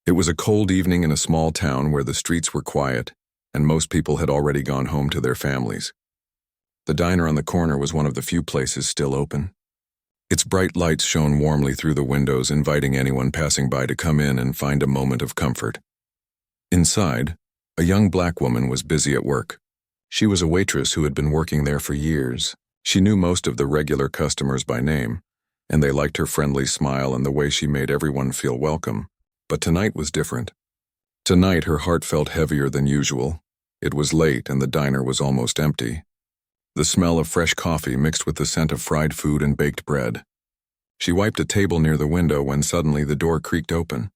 It was a cold evening in a small town where the streets were quiet, and most people had already gone home to their families. The diner on the corner was one of the few places still open. Its bright lights shone warmly through the windows, inviting anyone passing by to come in and find a moment of comfort. Inside, a young black woman was busy at work. She was a waitress who had been working there for years. She knew most of the regular customers by name, and they liked her friendly smile and the way she made everyone feel welcome. But tonight was different. Tonight her heart felt heavier than usual. It was late and the diner was almost empty. The smell of fresh coffee mixed with the scent of fried food and baked bread. She wiped a table near the window when suddenly the door creaked open.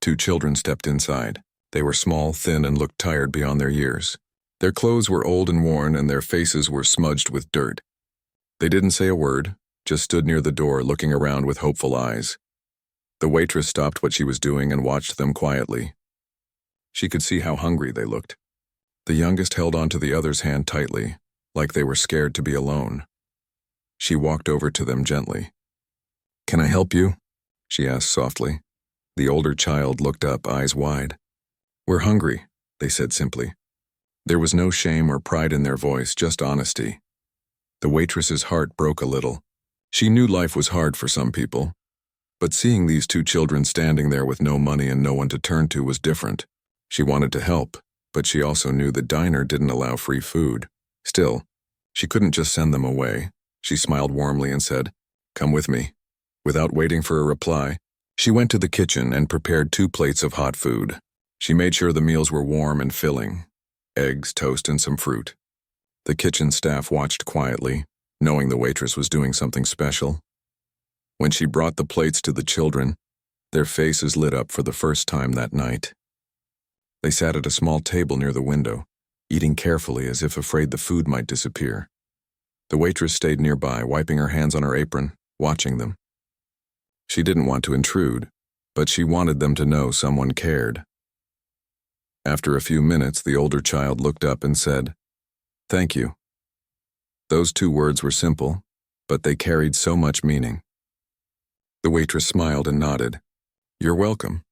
2 children stepped inside. They were small, thin, and looked tired beyond their years. Their clothes were old and worn, and their faces were smudged with dirt. They didn't say a word, just stood near the door looking around with hopeful eyes. The waitress stopped what she was doing and watched them quietly. She could see how hungry they looked. The youngest held onto the other's hand tightly, like they were scared to be alone. She walked over to them gently. "Can I help you?" she asked softly. The older child looked up, eyes wide. "We're hungry," they said simply. There was no shame or pride in their voice, just honesty. The waitress's heart broke a little. She knew life was hard for some people, but seeing these 2 children standing there with no money and no one to turn to was different. She wanted to help, but she also knew the diner didn't allow free food. Still, she couldn't just send them away. She smiled warmly and said, "Come with me." Without waiting for a reply, she went to the kitchen and prepared 2 plates of hot food. She made sure the meals were warm and filling. Eggs, toast, and some fruit. The kitchen staff watched quietly, knowing the waitress was doing something special. When she brought the plates to the children, their faces lit up for the first time that night. They sat at a small table near the window, eating carefully as if afraid the food might disappear. The waitress stayed nearby, wiping her hands on her apron, watching them. She didn't want to intrude, but she wanted them to know someone cared. After a few minutes, the older child looked up and said, "Thank you." Those 2 words were simple, but they carried so much meaning. The waitress smiled and nodded. "You're welcome."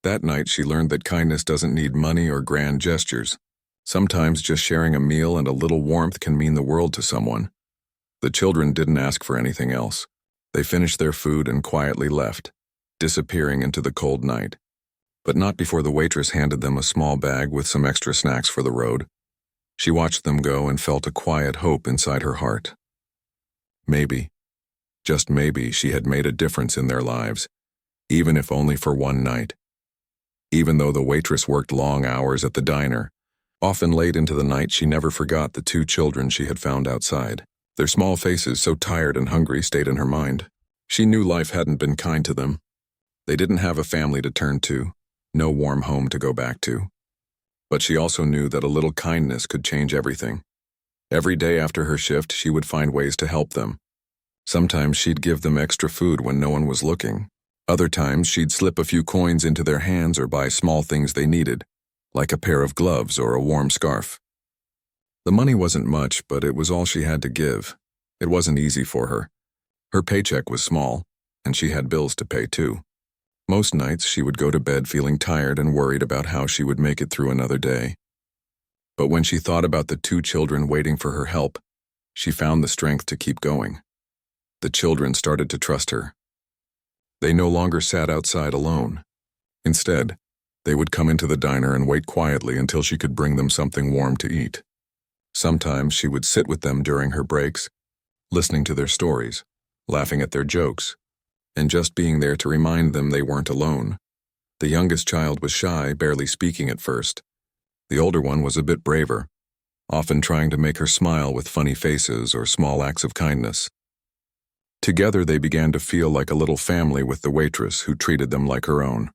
That night she learned that kindness doesn't need money or grand gestures. Sometimes just sharing a meal and a little warmth can mean the world to someone. The children didn't ask for anything else. They finished their food and quietly left, disappearing into the cold night. But not before the waitress handed them a small bag with some extra snacks for the road. She watched them go and felt a quiet hope inside her heart. Maybe, just maybe, she had made a difference in their lives, even if only for one night. Even though the waitress worked long hours at the diner, often late into the night, she never forgot the 2 children she had found outside. Their small faces, so tired and hungry, stayed in her mind. She knew life hadn't been kind to them. They didn't have a family to turn to, no warm home to go back to. But she also knew that a little kindness could change everything. Every day after her shift, she would find ways to help them. Sometimes she'd give them extra food when no one was looking. Other times, she'd slip a few coins into their hands or buy small things they needed, like a pair of gloves or a warm scarf. The money wasn't much, but it was all she had to give. It wasn't easy for her. Her paycheck was small, and she had bills to pay too. Most nights, she would go to bed feeling tired and worried about how she would make it through another day. But when she thought about the 2 children waiting for her help, she found the strength to keep going. The children started to trust her. They no longer sat outside alone. Instead, they would come into the diner and wait quietly until she could bring them something warm to eat. Sometimes she would sit with them during her breaks, listening to their stories, laughing at their jokes, and just being there to remind them they weren't alone. The youngest child was shy, barely speaking at first. The older one was a bit braver, often trying to make her smile with funny faces or small acts of kindness. Together they began to feel like a little family with the waitress who treated them like her own.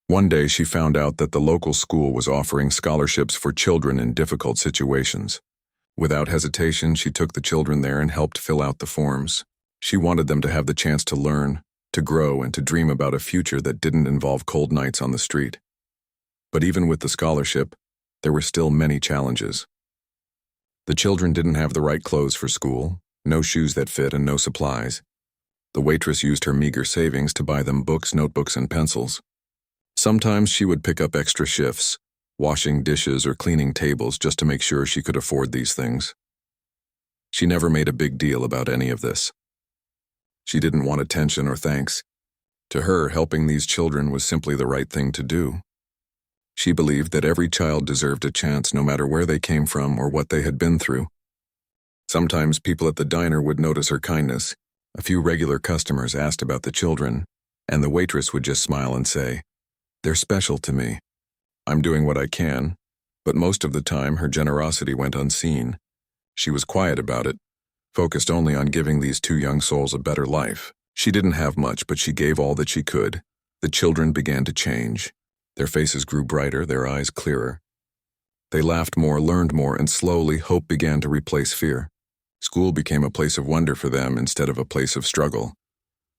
One day she found out that the local school was offering scholarships for children in difficult situations. Without hesitation, she took the children there and helped fill out the forms. She wanted them to have the chance to learn, to grow, and to dream about a future that didn't involve cold nights on the street. But even with the scholarship, there were still many challenges. The children didn't have the right clothes for school, no shoes that fit, and no supplies. The waitress used her meager savings to buy them books, notebooks, and pencils. Sometimes she would pick up extra shifts, washing dishes or cleaning tables just to make sure she could afford these things. She never made a big deal about any of this. She didn't want attention or thanks. To her, helping these children was simply the right thing to do. She believed that every child deserved a chance no matter where they came from or what they had been through. Sometimes people at the diner would notice her kindness. A few regular customers asked about the children, and the waitress would just smile and say, "They're special to me. I'm doing what I can," but most of the time her generosity went unseen. She was quiet about it, focused only on giving these two young souls a better life. She didn't have much, but she gave all that she could. The children began to change. Their faces grew brighter, their eyes clearer. They laughed more, learned more, and slowly hope began to replace fear. School became a place of wonder for them instead of a place of struggle.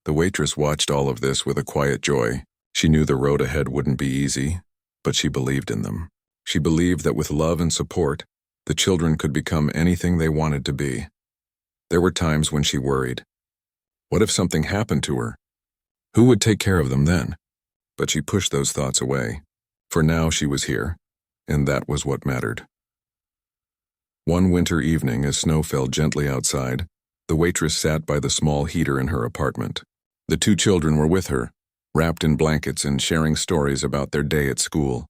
The waitress watched all of this with a quiet joy. She knew the road ahead wouldn't be easy, but she believed in them. She believed that with love and support, the children could become anything they wanted to be. There were times when she worried. What if something happened to her? Who would take care of them then? But she pushed those thoughts away. For now she was here, and that was what mattered. One winter evening, as snow fell gently outside, the waitress sat by the small heater in her apartment. The two children were with her, wrapped in blankets and sharing stories about their day at school.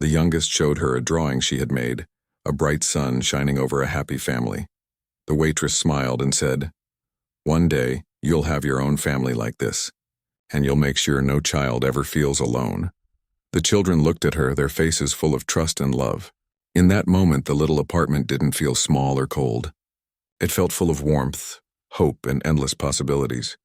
The youngest showed her a drawing she had made, a bright sun shining over a happy family. The waitress smiled and said, "One day, you'll have your own family like this, and you'll make sure no child ever feels alone." The children looked at her, their faces full of trust and love. In that moment, the little apartment didn't feel small or cold. It felt full of warmth, hope, and endless possibilities.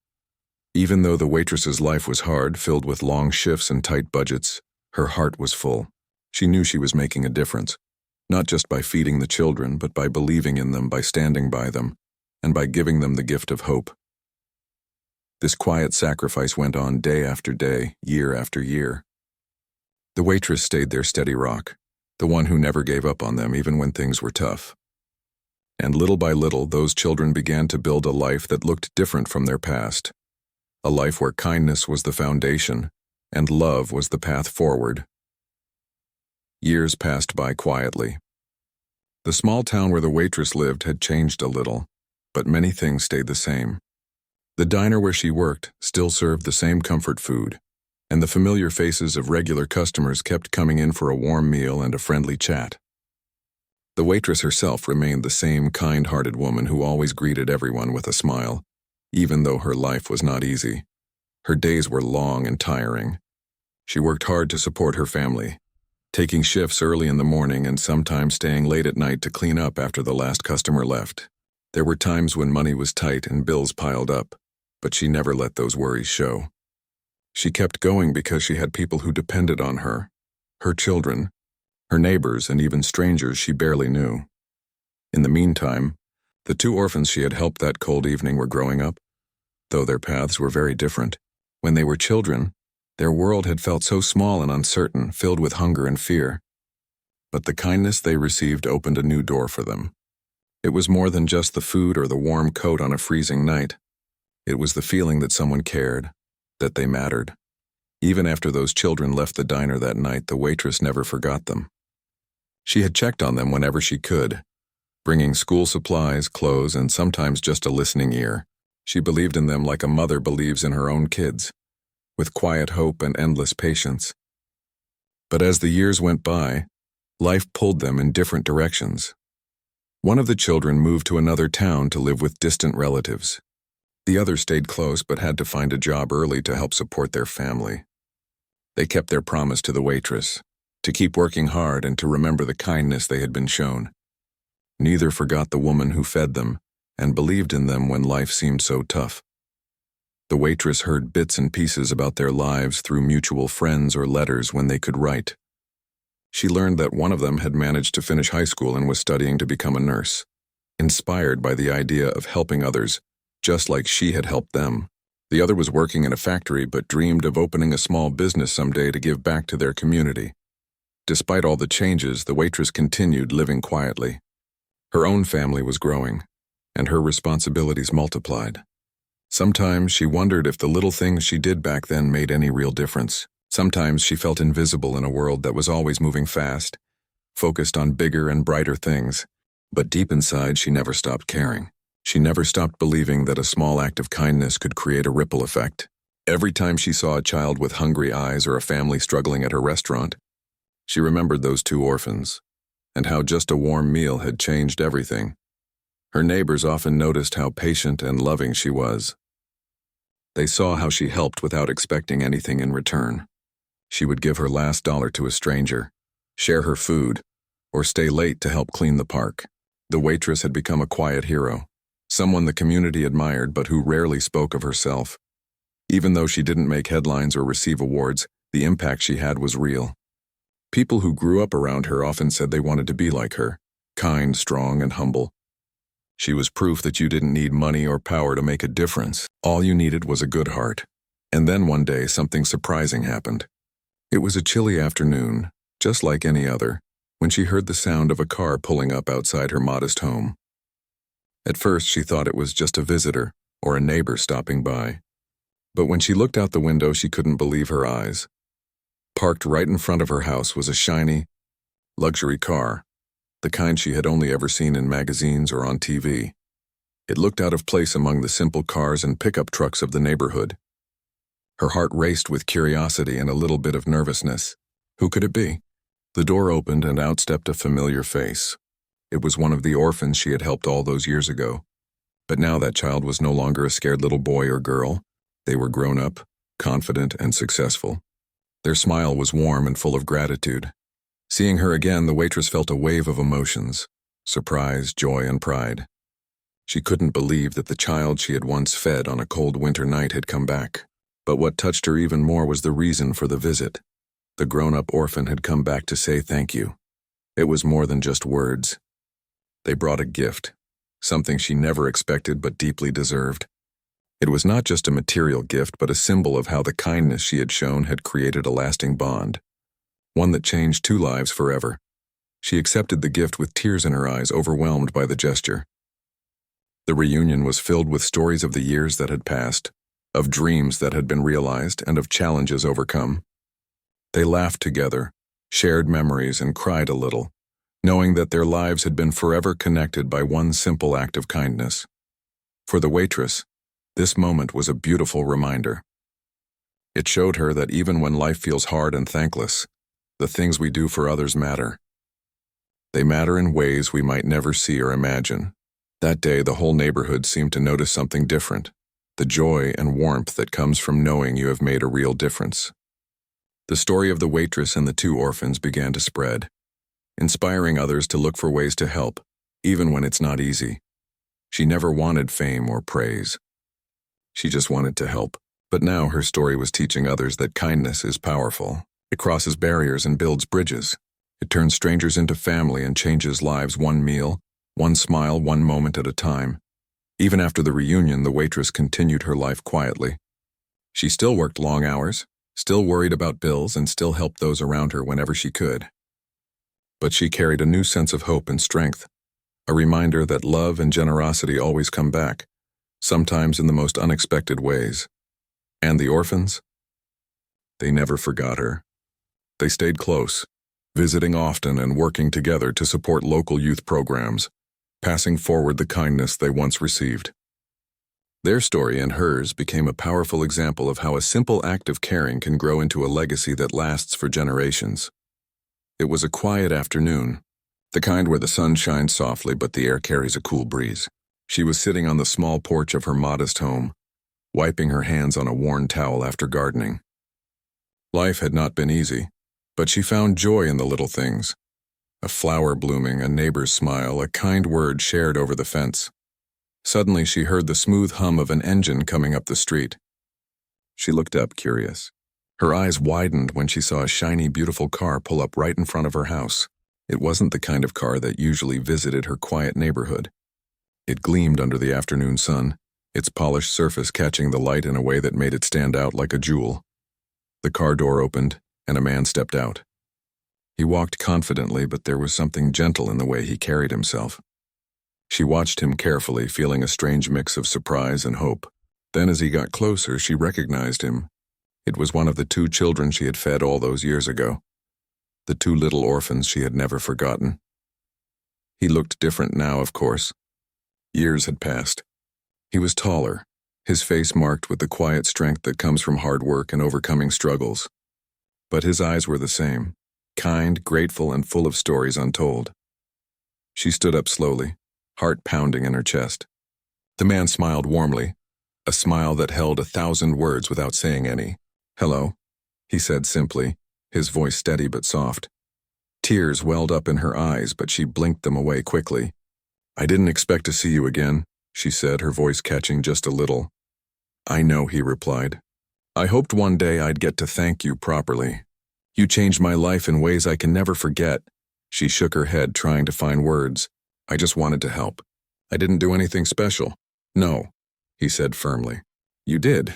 Even though the waitress's life was hard, filled with long shifts and tight budgets, her heart was full. She knew she was making a difference, not just by feeding the children, but by believing in them, by standing by them, and by giving them the gift of hope. This quiet sacrifice went on day after day, year after year. The waitress stayed their steady rock, the one who never gave up on them even when things were tough. And little by little, those children began to build a life that looked different from their past. A life where kindness was the foundation, and love was the path forward. Years passed by quietly. The small town where the waitress lived had changed a little, but many things stayed the same. The diner where she worked still served the same comfort food, and the familiar faces of regular customers kept coming in for a warm meal and a friendly chat. The waitress herself remained the same kind-hearted woman who always greeted everyone with a smile, even though her life was not easy. Her days were long and tiring. She worked hard to support her family, taking shifts early in the morning and sometimes staying late at night to clean up after the last customer left. There were times when money was tight and bills piled up, but she never let those worries show. She kept going because she had people who depended on her, her children, her neighbors, and even strangers she barely knew. In the meantime, the two orphans she had helped that cold evening were growing up, though their paths were very different. When they were children, their world had felt so small and uncertain, filled with hunger and fear. But the kindness they received opened a new door for them. It was more than just the food or the warm coat on a freezing night. It was the feeling that someone cared, that they mattered. Even after those children left the diner that night, the waitress never forgot them. She had checked on them whenever she could, bringing school supplies, clothes, and sometimes just a listening ear. She believed in them like a mother believes in her own kids, with quiet hope and endless patience. But as the years went by, life pulled them in different directions. One of the children moved to another town to live with distant relatives. The other stayed close but had to find a job early to help support their family. They kept their promise to the waitress, to keep working hard and to remember the kindness they had been shown. Neither forgot the woman who fed them and believed in them when life seemed so tough. The waitress heard bits and pieces about their lives through mutual friends or letters when they could write. She learned that one of them had managed to finish high school and was studying to become a nurse, inspired by the idea of helping others, just like she had helped them. The other was working in a factory but dreamed of opening a small business someday to give back to their community. Despite all the changes, the waitress continued living quietly. Her own family was growing, and her responsibilities multiplied. Sometimes she wondered if the little things she did back then made any real difference. Sometimes she felt invisible in a world that was always moving fast, focused on bigger and brighter things. But deep inside, she never stopped caring. She never stopped believing that a small act of kindness could create a ripple effect. Every time she saw a child with hungry eyes or a family struggling at her restaurant, she remembered those two orphans, and how just a warm meal had changed everything. Her neighbors often noticed how patient and loving she was. They saw how she helped without expecting anything in return. She would give her last dollar to a stranger, share her food, or stay late to help clean the park. The waitress had become a quiet hero, someone the community admired but who rarely spoke of herself. Even though she didn't make headlines or receive awards, the impact she had was real. People who grew up around her often said they wanted to be like her, kind, strong, and humble. She was proof that you didn't need money or power to make a difference. All you needed was a good heart. And then one day, something surprising happened. It was a chilly afternoon, just like any other, when she heard the sound of a car pulling up outside her modest home. At first, she thought it was just a visitor or a neighbor stopping by. But when she looked out the window, she couldn't believe her eyes. Parked right in front of her house was a shiny, luxury car, the kind she had only ever seen in magazines or on TV. It looked out of place among the simple cars and pickup trucks of the neighborhood. Her heart raced with curiosity and a little bit of nervousness. Who could it be? The door opened and out stepped a familiar face. It was one of the orphans she had helped all those years ago. But now that child was no longer a scared little boy or girl. They were grown up, confident, and successful. Their smile was warm and full of gratitude. Seeing her again, the waitress felt a wave of emotions: surprise, joy, and pride. She couldn't believe that the child she had once fed on a cold winter night had come back. But what touched her even more was the reason for the visit. The grown-up orphan had come back to say thank you. It was more than just words. They brought a gift, something she never expected but deeply deserved. It was not just a material gift, but a symbol of how the kindness she had shown had created a lasting bond, one that changed two lives forever. She accepted the gift with tears in her eyes, overwhelmed by the gesture. The reunion was filled with stories of the years that had passed, of dreams that had been realized, and of challenges overcome. They laughed together, shared memories, and cried a little, knowing that their lives had been forever connected by one simple act of kindness. For the waitress, this moment was a beautiful reminder. It showed her that even when life feels hard and thankless, the things we do for others matter. They matter in ways we might never see or imagine. That day, the whole neighborhood seemed to notice something different: the joy and warmth that comes from knowing you have made a real difference. The story of the waitress and the two orphans began to spread, inspiring others to look for ways to help, even when it's not easy. She never wanted fame or praise. She just wanted to help. But now her story was teaching others that kindness is powerful. It crosses barriers and builds bridges. It turns strangers into family and changes lives, one meal, one smile, one moment at a time. Even after the reunion, the waitress continued her life quietly. She still worked long hours, still worried about bills, and still helped those around her whenever she could. But she carried a new sense of hope and strength, a reminder that love and generosity always come back, sometimes in the most unexpected ways. And the orphans? They never forgot her. They stayed close, visiting often and working together to support local youth programs, passing forward the kindness they once received. Their story and hers became a powerful example of how a simple act of caring can grow into a legacy that lasts for generations. It was a quiet afternoon, the kind where the sun shines softly but the air carries a cool breeze. She was sitting on the small porch of her modest home, wiping her hands on a worn towel after gardening. Life had not been easy, but she found joy in the little things: a flower blooming, a neighbor's smile, a kind word shared over the fence. Suddenly she heard the smooth hum of an engine coming up the street. She looked up, curious. Her eyes widened when she saw a shiny, beautiful car pull up right in front of her house. It wasn't the kind of car that usually visited her quiet neighborhood. It gleamed under the afternoon sun, its polished surface catching the light in a way that made it stand out like a jewel. The car door opened, and a man stepped out. He walked confidently, but there was something gentle in the way he carried himself. She watched him carefully, feeling a strange mix of surprise and hope. Then as he got closer, she recognized him. It was one of the 2 children she had fed all those years ago. The 2 little orphans she had never forgotten. He looked different now, of course. Years had passed. He was taller, his face marked with the quiet strength that comes from hard work and overcoming struggles. But his eyes were the same, kind, grateful, and full of stories untold. She stood up slowly, heart pounding in her chest. The man smiled warmly, a smile that held 1,000 words without saying any. "Hello," he said simply, his voice steady but soft. Tears welled up in her eyes, but she blinked them away quickly. "I didn't expect to see you again," she said, her voice catching just a little. "I know," he replied. "I hoped one day I'd get to thank you properly. You changed my life in ways I can never forget." She shook her head, trying to find words. "I just wanted to help. I didn't do anything special." "No," he said firmly. "You did.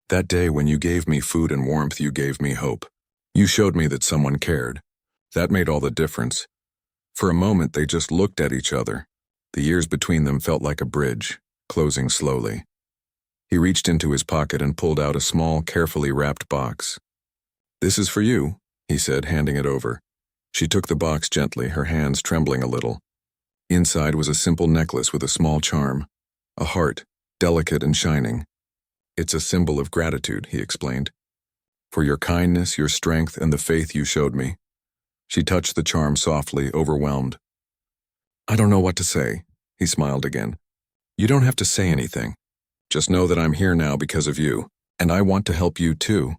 That day when you gave me food and warmth, you gave me hope. You showed me that someone cared. That made all the difference." For a moment, they just looked at each other. The years between them felt like a bridge, closing slowly. He reached into his pocket and pulled out a small, carefully wrapped box. "This is for you," he said, handing it over. She took the box gently, her hands trembling a little. Inside was a simple necklace with a small charm, a heart, delicate and shining. "It's a symbol of gratitude," he explained, "for your kindness, your strength, and the faith you showed me." She touched the charm softly, overwhelmed. "I don't know what to say," he smiled again. "You don't have to say anything. Just know that I'm here now because of you, and I want to help you too."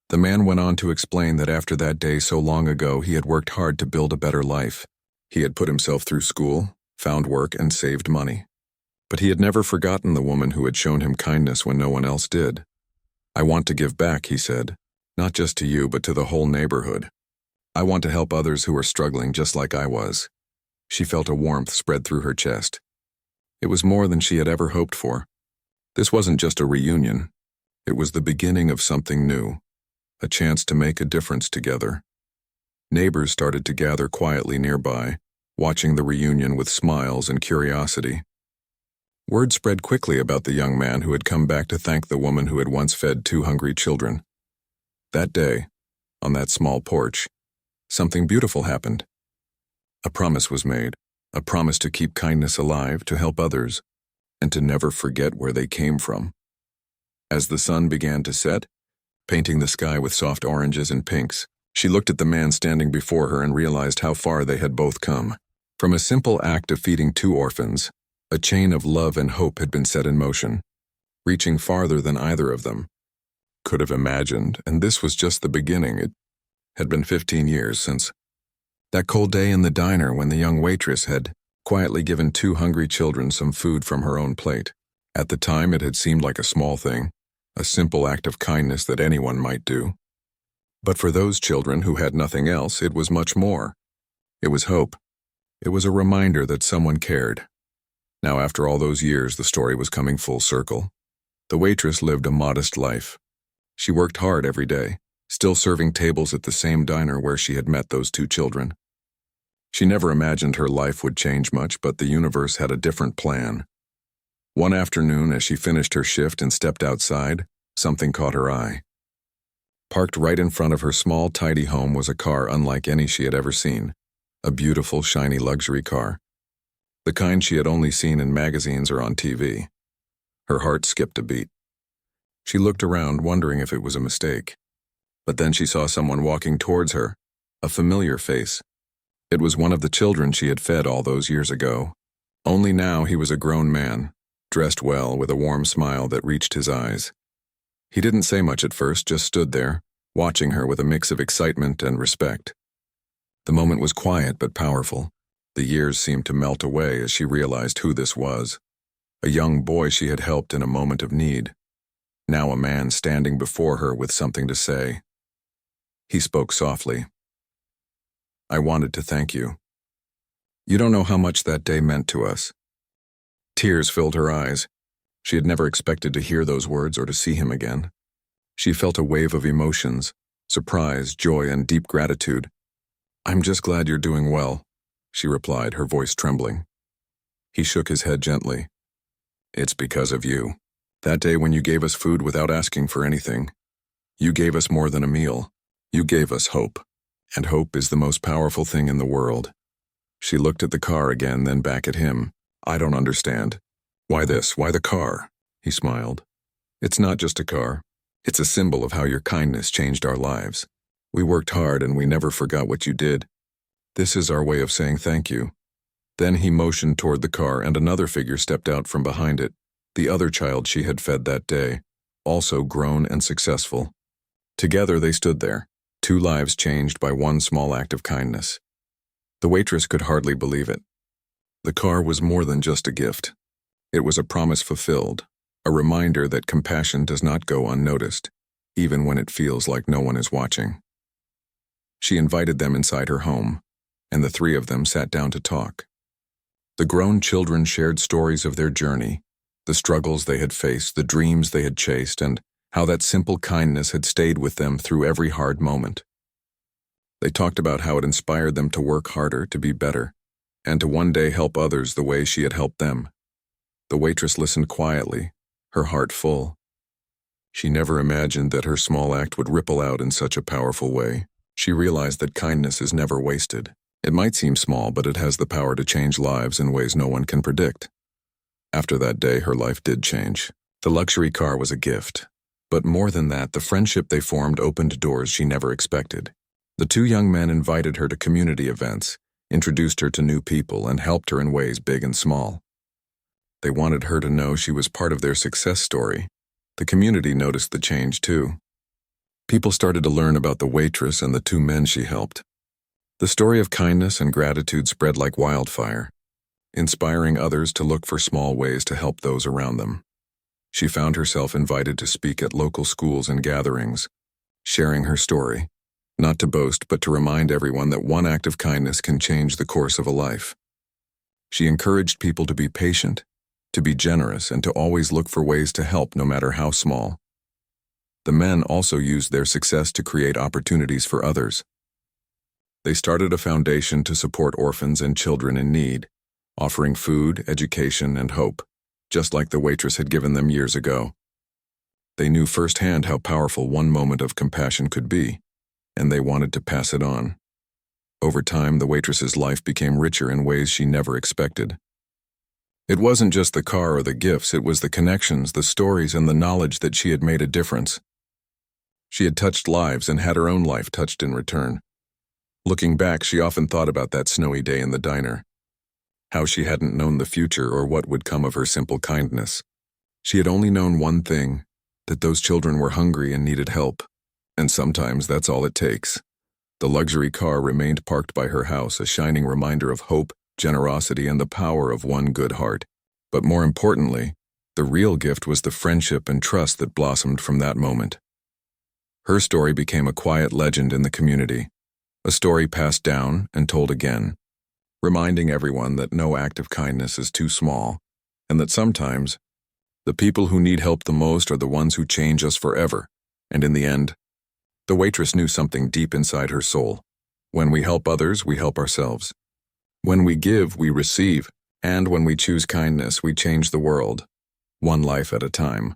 The man went on to explain that after that day so long ago, he had worked hard to build a better life. He had put himself through school, found work, and saved money. But he had never forgotten the woman who had shown him kindness when no one else did. "I want to give back," he said, "not just to you, but to the whole neighborhood. I want to help others who are struggling just like I was." She felt a warmth spread through her chest. It was more than she had ever hoped for. This wasn't just a reunion. It was the beginning of something new, a chance to make a difference together. Neighbors started to gather quietly nearby, watching the reunion with smiles and curiosity. Word spread quickly about the young man who had come back to thank the woman who had once fed 2 hungry children. That day, on that small porch, something beautiful happened. A promise was made, a promise to keep kindness alive, to help others, and to never forget where they came from. As the sun began to set, painting the sky with soft oranges and pinks, she looked at the man standing before her and realized how far they had both come. From a simple act of feeding 2 orphans, a chain of love and hope had been set in motion, reaching farther than either of them could have imagined, and this was just the beginning. It had been 15 years since that cold day in the diner when the young waitress had quietly given 2 hungry children some food from her own plate. At the time, it had seemed like a small thing, a simple act of kindness that anyone might do. But for those children who had nothing else, it was much more. It was hope. It was a reminder that someone cared. Now, after all those years, the story was coming full circle. The waitress lived a modest life. She worked hard every day, still serving tables at the same diner where she had met those 2 children. She never imagined her life would change much, but the universe had a different plan. One afternoon, as she finished her shift and stepped outside, something caught her eye. Parked right in front of her small, tidy home was a car unlike any she had ever seen, a beautiful, shiny luxury car, the kind she had only seen in magazines or on TV. Her heart skipped a beat. She looked around, wondering if it was a mistake. But then she saw someone walking towards her, a familiar face. It was one of the children she had fed all those years ago. Only now he was a grown man, dressed well, with a warm smile that reached his eyes. He didn't say much at first, just stood there, watching her with a mix of excitement and respect. The moment was quiet but powerful. The years seemed to melt away as she realized who this was. A young boy she had helped in a moment of need. Now a man standing before her with something to say. He spoke softly. "I wanted to thank you. You don't know how much that day meant to us." Tears filled her eyes. She had never expected to hear those words or to see him again. She felt a wave of emotions, surprise, joy, and deep gratitude. "I'm just glad you're doing well," she replied, her voice trembling. He shook his head gently. "It's because of you. That day when you gave us food without asking for anything. You gave us more than a meal. You gave us hope. And hope is the most powerful thing in the world. She looked at the car again, then back at him. I don't understand. Why this? Why the car? He smiled. It's not just a car. It's a symbol of how your kindness changed our lives. We worked hard and we never forgot what you did. This is our way of saying thank you. Then he motioned toward the car and another figure stepped out from behind it, the other child she had fed that day, also grown and successful. Together they stood there, two lives changed by one small act of kindness. The waitress could hardly believe it. The car was more than just a gift. It was a promise fulfilled, a reminder that compassion does not go unnoticed, even when it feels like no one is watching. She invited them inside her home, and the three of them sat down to talk. The grown children shared stories of their journey, the struggles they had faced, the dreams they had chased, and how that simple kindness had stayed with them through every hard moment. They talked about how it inspired them to work harder, to be better, and to one day help others the way she had helped them. The waitress listened quietly, her heart full. She never imagined that her small act would ripple out in such a powerful way. She realized that kindness is never wasted. It might seem small, but it has the power to change lives in ways no one can predict. After that day, her life did change. The luxury car was a gift. But more than that, the friendship they formed opened doors she never expected. The two young men invited her to community events, introduced her to new people, and helped her in ways big and small. They wanted her to know she was part of their success story. The community noticed the change too. People started to learn about the waitress and the two men she helped. The story of kindness and gratitude spread like wildfire, inspiring others to look for small ways to help those around them. She found herself invited to speak at local schools and gatherings, sharing her story, not to boast but to remind everyone that one act of kindness can change the course of a life. She encouraged people to be patient, to be generous, and to always look for ways to help no matter how small. The men also used their success to create opportunities for others. They started a foundation to support orphans and children in need, offering food, education, and hope, just like the waitress had given them years ago. They knew firsthand how powerful one moment of compassion could be, and they wanted to pass it on. Over time, the waitress's life became richer in ways she never expected. It wasn't just the car or the gifts, it was the connections, the stories, and the knowledge that she had made a difference. She had touched lives and had her own life touched in return. Looking back, she often thought about that snowy day in the diner, how she hadn't known the future or what would come of her simple kindness. She had only known one thing, that those children were hungry and needed help, and sometimes that's all it takes. The luxury car remained parked by her house, a shining reminder of hope, generosity, and the power of one good heart. But more importantly, the real gift was the friendship and trust that blossomed from that moment. Her story became a quiet legend in the community, a story passed down and told again, reminding everyone that no act of kindness is too small, and that sometimes the people who need help the most are the ones who change us forever. And in the end, the waitress knew something deep inside her soul. When we help others, we help ourselves. When we give, we receive. And when we choose kindness, we change the world, one life at a time.